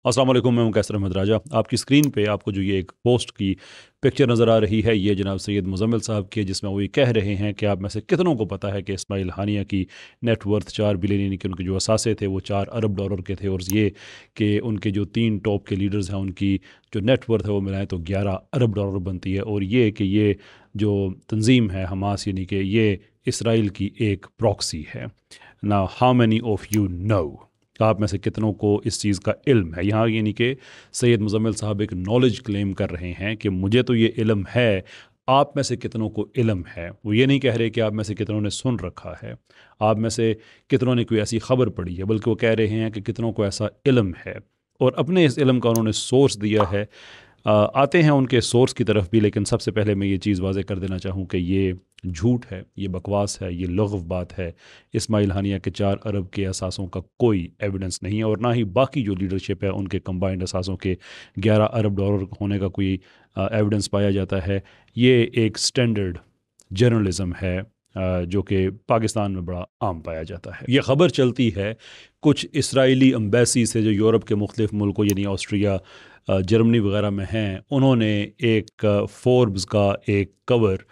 अस्सलाम वालेकुम, मैं कैसर अहमद राजा। आपकी स्क्रीन पे आपको जो ये एक पोस्ट की पिक्चर नज़र आ रही है, ये जनाब सैयद मुज़म्मिल साहब की है, जिसमें वो ये कह रहे हैं कि आप में से कितनों को पता है कि इस्माइल हानिया की नेटवर्थ 4 बिलियन यानी कि उनके जो असासे थे वो $4 अरब के थे, और ये कि उनके जो 3 टॉप के लीडर्स हैं उनकी जो नेटवर्थ है वो मिलाएं तो $11 अरब बनती है। और ये कि ये जो तंजीम है हमास यानी कि ये इसराइल की एक प्रॉक्सी है ना। How many of you know, आप में से कितनों को इस चीज़ का इल्म है? यहाँ यानी कि सैयद मुज़म्मिल साहब एक नॉलेज क्लेम कर रहे हैं कि मुझे तो ये इल्म है, आप में से कितनों को इल्म है। वो ये नहीं कह रहे कि आप में से कितनों ने सुन रखा है, आप में से कितनों ने कोई ऐसी खबर पढ़ी है, बल्कि वो कह रहे हैं कि कितनों को ऐसा इल्म है। और अपने इस इल्म का उन्होंने सोर्स दिया है। आते हैं उनके सोर्स की तरफ भी, लेकिन सबसे पहले मैं ये चीज़ वाज़े कर देना चाहूँ कि ये झूठ है, ये बकवास है, ये लग़व बात है। इस्माइल हानिया के 4 अरब के असासों का कोई एविडेंस नहीं है, और ना ही बाकी जो लीडरशिप है उनके कंबाइंड असासों के $11 अरब होने का कोई एविडेंस पाया जाता है। ये एक स्टैंडर्ड जर्नलिज़म है जो कि पाकिस्तान में बड़ा आम पाया जाता है। ये ख़बर चलती है कुछ इसराइली एम्बेसी से जो यूरोप के मुख्तलिफ़ मुल्कों यानी ऑस्ट्रिया, जर्मनी वगैरह में हैं। उन्होंने एक फोर्ब्स का एक कवर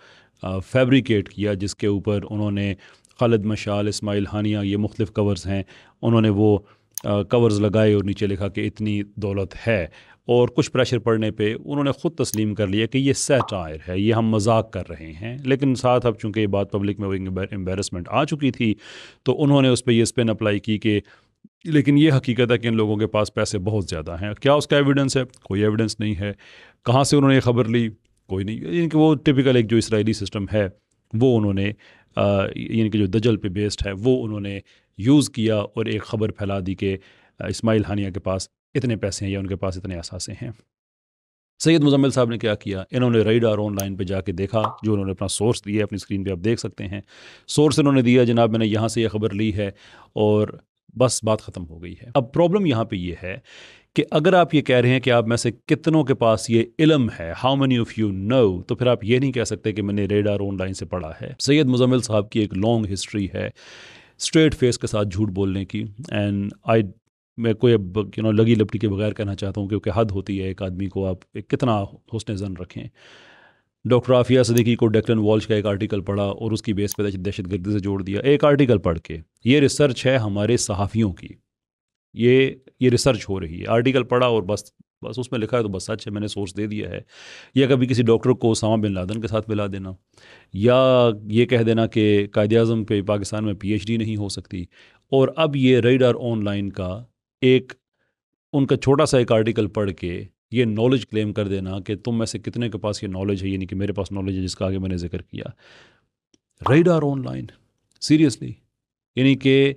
फैब्रिकेट किया, जिसके ऊपर उन्होंने खालिद मशाल, इस्माइल हानिया, ये मुख्तलिफ़ कवर्स हैं, उन्होंने वो कवर्स लगाए और नीचे लिखा कि इतनी दौलत है। और कुछ प्रेशर पड़ने पे उन्होंने ख़ुद तस्लीम कर लिया कि ये सैटायर है, ये हम मजाक कर रहे हैं। लेकिन साथ अब चूँकि ये बात पब्लिक में वो एम्बेरसमेंट आ चुकी थी, तो उन्होंने उस पर ये स्पिन अप्लाई की कि लेकिन ये हकीकत है कि इन लोगों के पास पैसे बहुत ज़्यादा हैं। क्या उसका एविडेंस है? कोई एविडेंस नहीं है। कहाँ से उन्होंने ये खबर ली? कोई नहीं। यानी कि वो टिपिकल एक जो इसराइली सिस्टम है वो उन्होंने यानी कि जो दजल पे बेस्ड है वो उन्होंने यूज़ किया और एक ख़बर फैला दी कि इस्माइल हानिया के पास इतने पैसे हैं या उनके पास इतने असासे हैं। सैयद मुज़म्मिल साहब ने क्या किया? इन्होंने रेडार ऑनलाइन पे जाके देखा, जो उन्होंने अपना सोर्स दिया, अपनी स्क्रीन पे आप देख सकते हैं। सोर्स इन्होंने दिया, जनाब मैंने यहाँ से ये खबर ली है, और बस बात ख़त्म हो गई है। अब प्रॉब्लम यहाँ पे ये है कि अगर आप ये कह रहे हैं कि आप में से कितनों के पास ये इल्म है, how many of you know, तो फिर आप ये नहीं कह सकते कि मैंने रेडार ऑनलाइन से पढ़ा है। सैयद मुज़म्मिल साहब की एक लॉन्ग हिस्ट्री है स्ट्रेट फेस के साथ झूठ बोलने की, एंड आई मैं कोई अब लगी लपटी के बगैर कहना चाहता हूँ, क्योंकि हद होती है एक आदमी को आप कितना हुस्न ज़न रखें। डॉक्टर आफिया सदीकी को डेक्लन वॉल्श का एक आर्टिकल पढ़ा और उसकी बेस पे दहशतगर्दी से जोड़ दिया। एक आर्टिकल पढ़ के, ये रिसर्च है हमारे सहाफ़ियों की, ये रिसर्च हो रही है। आर्टिकल पढ़ा और बस बस उसमें लिखा है तो बस सच है, मैंने सोर्स दे दिया है। या कभी किसी डॉक्टर को उसामा बिन लादेन के साथ मिला देना, या ये कह देना कि कायद-ए-आज़म पे पाकिस्तान में पीएचडी नहीं हो सकती। और अब ये रेडार ऑनलाइन का एक उनका छोटा सा एक आर्टिकल पढ़ के ये नॉलेज क्लेम कर देना कि तुम में से कितने के पास ये नॉलेज है, यानी कि मेरे पास नॉलेज है जिसका आगे मैंने जिक्र किया। रेडार ऑनलाइन, सीरियसली, यानी कि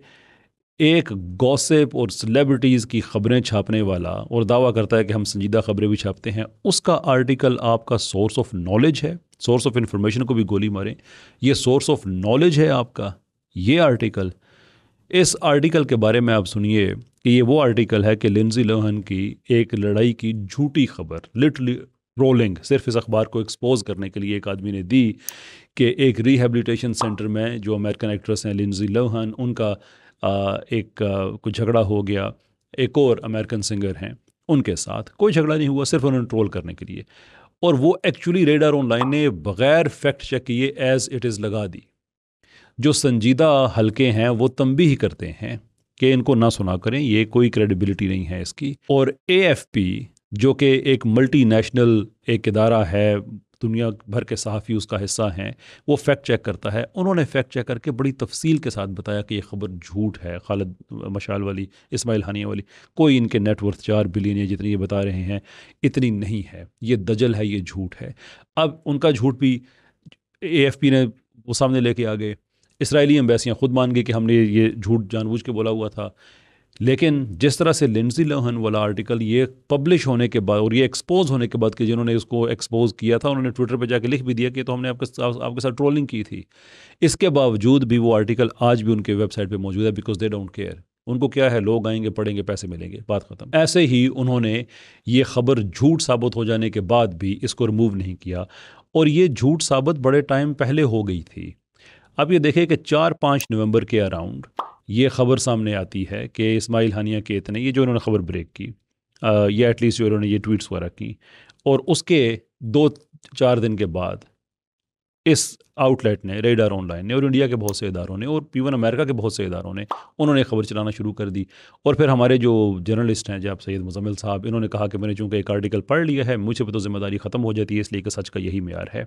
एक गॉसिप और सेलिब्रिटीज़ की ख़बरें छापने वाला और दावा करता है कि हम संजीदा ख़बरें भी छापते हैं, उसका आर्टिकल आपका सोर्स ऑफ नॉलेज है? सोर्स ऑफ इन्फॉर्मेशन को भी गोली मारें, ये सोर्स ऑफ नॉलेज है आपका ये आर्टिकल? इस आर्टिकल के बारे में आप सुनिए कि ये वो आर्टिकल है कि लिंडज़ी लोहन की एक लड़ाई की झूठी खबर, लिटरली रोलिंग, सिर्फ इस अखबार को एक्सपोज करने के लिए एक आदमी ने दी कि एक रिहेबिलिटेशन सेंटर में जो अमेरिकन एक्ट्रेस हैं लिंडज़ी लोहन, उनका कुछ झगड़ा हो गया एक और अमेरिकन सिंगर हैं उनके साथ। कोई झगड़ा नहीं हुआ, सिर्फ उन्होंने ट्रोल करने के लिए। और वो एक्चुअली रेडार ऑनलाइन ने बग़ैर फैक्ट चेक किए एज़ इट इज़ लगा दी। जो संजीदा हलके हैं वो तंबीह करते हैं कि इनको ना सुना करें, ये कोई क्रेडिबिलिटी नहीं है इसकी। और AFP जो कि एक मल्टी नेशनल एक इदारा है, दुनिया भर के सहाफ़ी उसका हिस्सा हैं, वो फैक्ट चेक करता है। उन्होंने फैक्ट चेक करके बड़ी तफसील के साथ बताया कि ये ख़बर झूठ है, खालिद मशाल वाली, इस्माइल हानिया वाली। कोई इनके नेटवर्थ 4 बिलियन या जितनी ये बता रहे हैं इतनी नहीं है, ये दजल है, ये झूठ है। अब उनका झूठ भी AFP ने वो सामने लेके आ गए। इसराइली एम्बेसियाँ खुद मान गई कि हमने ये झूठ जानबूझ के बोला हुआ था। लेकिन जिस तरह से लिंडज़ी लोहन वाला आर्टिकल ये पब्लिश होने के बाद और ये एक्सपोज होने के बाद कि जिन्होंने इसको एक्सपोज किया था उन्होंने ट्विटर पे जाके लिख भी दिया कि तो हमने आपके साथ ट्रोलिंग की थी, इसके बावजूद भी वो आर्टिकल आज भी उनके वेबसाइट पे मौजूद है, बिकॉज दे डोंट केयर। उनको क्या है, लोग आएंगे, पढ़ेंगे, पैसे मिलेंगे, बात ख़त्म। ऐसे ही उन्होंने ये ख़बर झूठ साबित हो जाने के बाद भी इसको रिमूव नहीं किया, और ये झूठ साबित बड़े टाइम पहले हो गई थी। अब ये देखें कि 4-5 नवंबर के अराउंड ये ख़बर सामने आती है कि इस्माइल हानिया के इतने, ये जो उन्होंने ख़बर ब्रेक की, या एट लीस्ट जो इन्होंने ये ट्वीट्स वगैरह की, और उसके 2-4 दिन के बाद इस आउटलेट ने, रेडार ऑनलाइन ने, और इंडिया के बहुत से इदारों ने, और इवन अमेरिका के बहुत से इदारों ने, उन्होंने खबर चलाना शुरू कर दी। और फिर हमारे जो जर्नलिस्ट हैं, जनाब सैयद मुज़म्मिल साहब, इन्होंने कहा कि मैंने चूँकि एक आर्टिकल पढ़ लिया है, मुझे पे तो ज़िम्मेदारी ख़त्म हो जाती है, इसलिए कि सच का यही मेयार है।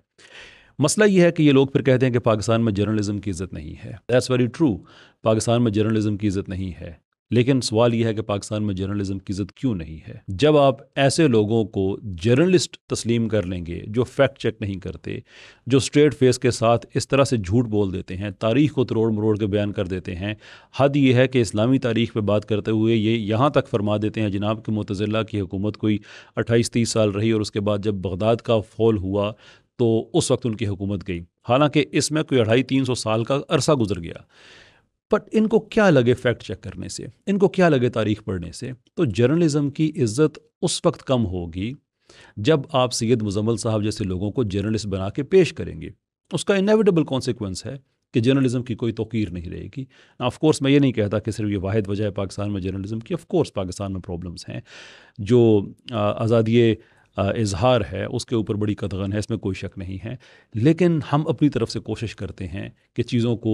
मसला ये है कि ये लोग फिर कहते हैं कि पाकिस्तान में जर्नलिज्म की इज़्ज़त नहीं है। दैट्स वेरी ट्रू, पाकिस्तान में जर्नलिज्म की इज़्ज़त नहीं है, लेकिन सवाल यह है कि पाकिस्तान में जर्नलिज्म की इज़्ज़त क्यों नहीं है? जब आप ऐसे लोगों को जर्नलिस्ट तस्लीम कर लेंगे जो फैक्ट चेक नहीं करते, जो स्ट्रेट फेस के साथ इस तरह से झूठ बोल देते हैं, तारीख़ को तरोड़ मरोड़ के बयान कर देते हैं। हद ये है कि इस्लामी तारीख़ पे बात करते हुए ये यहाँ तक फरमा देते हैं जनाब कि मुतज़िला की हुकूमत कोई 28-30 साल रही, और उसके बाद जब बगदाद का फॉल हुआ तो उस वक्त उनकी हुकूमत गई। हालांकि इसमें कोई 250-300 साल का अरसा गुजर गया। बट इनको क्या लगे फैक्ट चेक करने से, इनको क्या लगे तारीख पढ़ने से? तो जर्नलिज्म की इज़्ज़त उस वक्त कम होगी जब आप सैयद मुज़म्मिल साहब जैसे लोगों को जर्नलिस्ट बना के पेश करेंगे। उसका इनेविटेबल कॉन्सिक्वेंस है कि जर्नलिज्म की कोई तौकीर नहीं रहेगी। ऑफ कोर्स मैं ये नहीं कहता कि सिर्फ ये वाहिद वजह है पाकिस्तान में जर्नलिज्म की। ऑफ कोर्स पाकिस्तान में प्रॉब्लम्स हैं, जो आज़ादी इजहार है उसके ऊपर बड़ी कतगन है, इसमें कोई शक नहीं है। लेकिन हम अपनी तरफ से कोशिश करते हैं कि चीज़ों को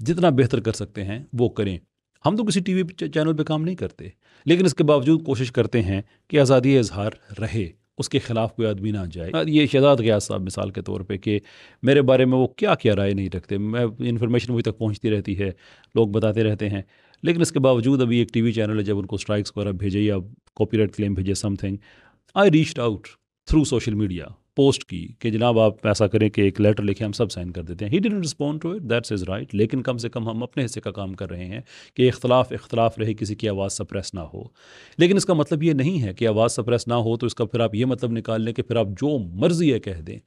जितना बेहतर कर सकते हैं वो करें। हम तो किसी टीवी चैनल पे काम नहीं करते, लेकिन इसके बावजूद कोशिश करते हैं कि आज़ादी इजहार रहे, उसके ख़िलाफ़ कोई आदमी ना जाए। ये शहजाद ग़ियास साहब मिसाल के तौर पे कि मेरे बारे में वो क्या क्या राय नहीं रखते, मैं इन्फॉर्मेशन मुझ तक पहुंचती रहती है, लोग बताते रहते हैं, लेकिन इसके बावजूद अभी एक टीवी चैनल है, जब उनको स्ट्राइक्स वगैरह भेजे या कॉपीराइट क्लेम भेजे something, I reached out through social media, post की कि जनाब आप ऐसा करें कि एक लेटर लिखे, हम सब साइन कर देते हैं। He didn't respond to it, that's is right, लेकिन कम से कम हम अपने हिस्से का काम कर रहे हैं कि इख्तलाफ रहे, किसी की आवाज़ सप्रेस ना हो। लेकिन इसका मतलब ये नहीं है कि आवाज़ सप्रेस ना हो तो इसका फिर आप ये मतलब निकाल लें कि फिर आप जो मर्ज़ी है कह दें,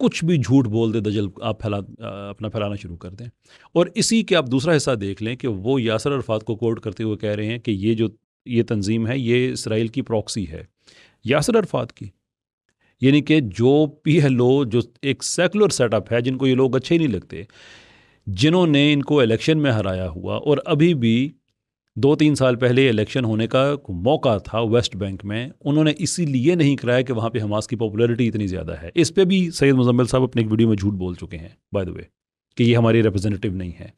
कुछ भी झूठ बोल दे, दजल आप अपना फैलाना शुरू कर दें। और इसी के आप दूसरा हिस्सा देख लें कि वो यासर अरफात को कोट करते हुए कह रहे हैं कि ये तंजीम है, ये इसराइल की प्रॉक्सी है। यासर अरफात की, यानी कि जो PLO, जो एक सेकुलर सेटअप है, जिनको ये लोग अच्छे ही नहीं लगते, जिन्होंने इनको इलेक्शन में हराया हुआ, और अभी भी 2-3 साल पहले इलेक्शन होने का मौका था वेस्ट बैंक में, उन्होंने इसीलिए नहीं कराया कि वहाँ पे हमास की पॉपुलैरिटी इतनी ज़्यादा है। इस पे भी सैयद मुज़म्मिल साहब अपने एक वीडियो में झूठ बोल चुके हैं बाय द वे, कि ये हमारी रिप्रेजेंटेटिव नहीं है।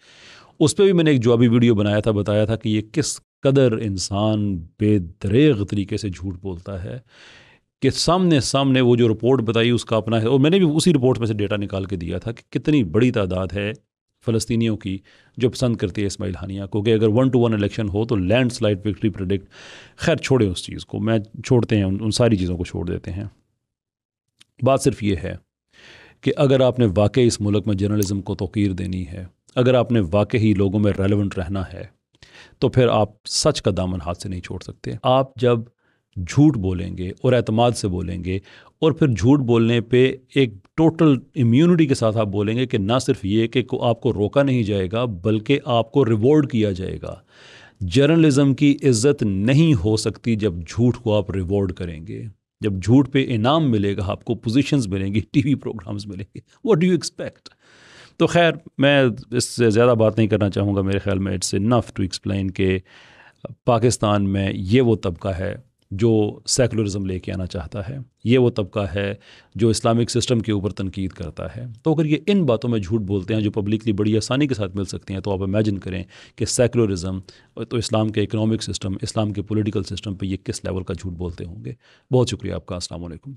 उस पर भी मैंने एक जवाबी वीडियो बनाया था, बताया था कि ये किस कदर इंसान बेदरेग तरीके से झूठ बोलता है, कि सामने वो जो रिपोर्ट बताई उसका अपना है, और मैंने भी उसी रिपोर्ट में से डेटा निकाल के दिया था कि कितनी बड़ी तादाद है फ़लस्तीनियों की जो पसंद करती है इस्माइल हानिया को, कि अगर 1-to-1 इलेक्शन हो तो लैंडस्लाइड विक्ट्री प्रेडिक्ट। खैर छोड़े उस चीज़ को, मैं छोड़ते हैं, उन सारी चीज़ों को छोड़ देते हैं। बात सिर्फ ये है कि अगर आपने वाकई इस मुल्क में जर्नलिज्म को तौकीर देनी है, अगर आपने वाकई ही लोगों में रेलेवेंट रहना है, तो फिर आप सच का दामन हाथ से नहीं छोड़ सकते। आप जब झूठ बोलेंगे और एतमाद से बोलेंगे, और फिर झूठ बोलने पे एक टोटल इम्यूनिटी के साथ आप बोलेंगे कि ना सिर्फ ये कि आपको रोका नहीं जाएगा, बल्कि आपको रिवॉर्ड किया जाएगा। जर्नलिज्म की इज़्ज़त नहीं हो सकती जब झूठ को आप रिवॉर्ड करेंगे, जब झूठ पे इनाम मिलेगा, आपको पोजीशंस मिलेंगी, टीवी प्रोग्राम्स मिलेंगे। What do you expect? तो खैर मैं इससे ज़्यादा बात नहीं करना चाहूँगा। मेरे ख्याल में इट्स इनफ टू एक्सप्लेन कि पाकिस्तान में ये वो तबका है जो सेकुलरिज्म लेके आना चाहता है, ये वो तबका है जो इस्लामिक सिस्टम के ऊपर तनकीद करता है। तो अगर ये इन बातों में झूठ बोलते हैं जो पब्लिकली बड़ी आसानी के साथ मिल सकती हैं, तो आप इमेजिन करें कि सेकुलरिज्म, तो इस्लाम के इकनॉमिक सिस्टम, इस्लाम के पॉलिटिकल सिस्टम पे ये किस लेवल का झूठ बोलते होंगे। बहुत शुक्रिया आपका। अस्सलाम वालेकुम।